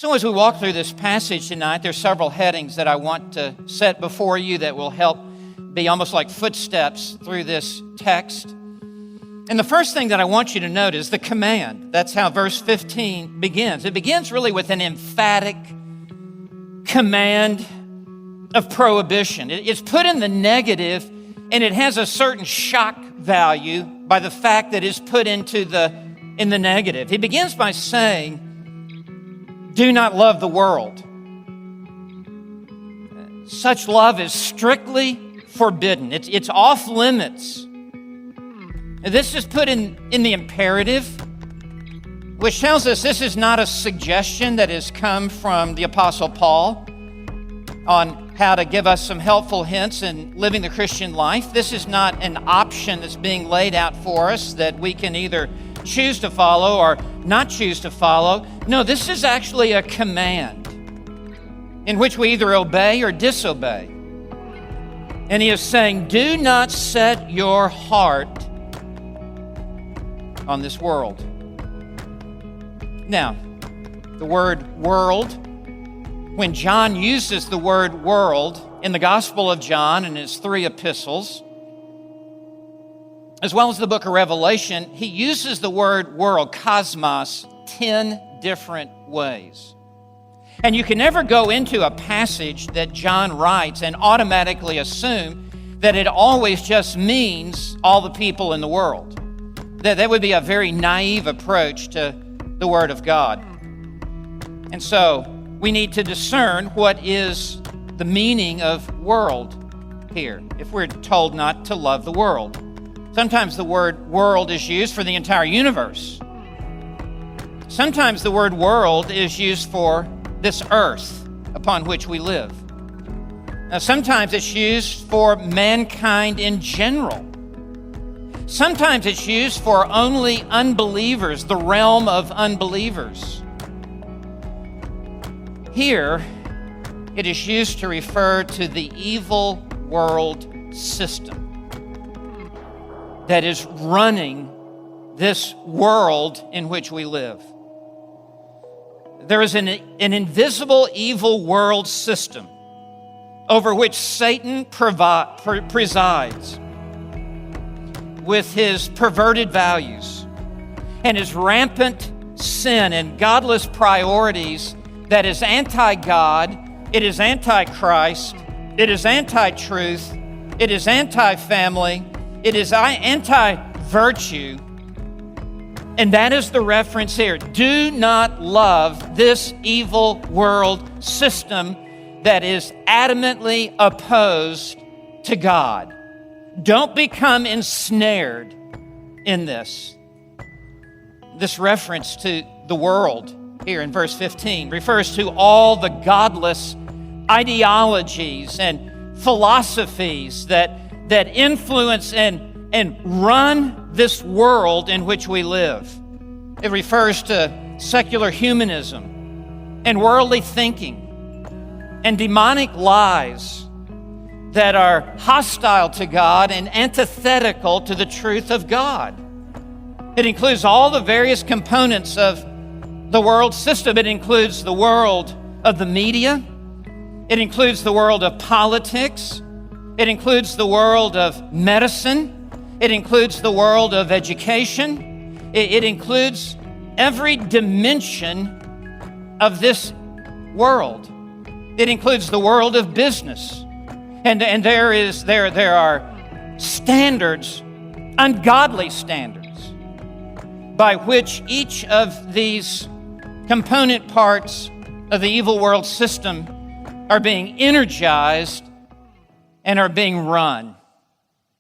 So as we walk through this passage tonight, there's several headings that I want to set before you that will help be almost like footsteps through this text. And the first thing that I want you to note is the command. That's how verse 15 begins. It begins really with an emphatic command of prohibition. It's put in the negative, and it has a certain shock value by the fact that it's put in the negative. He begins by saying, do not love the world. Such love is strictly forbidden. It's off limits. This is put in the imperative, which tells us this is not a suggestion that has come from the Apostle Paul on how to give us some helpful hints in living the Christian life. This is not an option that's being laid out for us that we can either choose to follow or not choose to follow. No, this is actually a command in which we either obey or disobey. And he is saying, do not set your heart on this world. Now, the word world, when John uses the word world in the Gospel of John and his 3 epistles, as well as the book of Revelation, he uses the word world, cosmos, 10 different ways. And you can never go into a passage that John writes and automatically assume that it always just means all the people in the world. That would be a very naive approach to the Word of God. And so we need to discern what is the meaning of world here, if we're told not to love the world. Sometimes the word world is used for the entire universe. Sometimes the word world is used for this earth upon which we live. Now, sometimes it's used for mankind in general. Sometimes it's used for only unbelievers, the realm of unbelievers. Here, it is used to refer to the evil world system that is running this world in which we live. There is an invisible evil world system over which Satan presides with his perverted values and his rampant sin and godless priorities that is anti-God, it is anti-Christ, it is anti-truth, it is anti-family, it is anti-virtue. And that is the reference here. Do not love this evil world system that is adamantly opposed to God. Don't become ensnared in this. This reference to the world here in verse 15 refers to all the godless ideologies and philosophies that influence and run this world in which we live. It refers to secular humanism and worldly thinking and demonic lies that are hostile to God and antithetical to the truth of God. It includes all the various components of the world system. It includes the world of the media. It includes the world of politics. It includes the world of medicine. It includes the world of education. It includes every dimension of this world. It includes the world of business. And there are standards, ungodly standards, by which each of these component parts of the evil world system are being energized and are being run.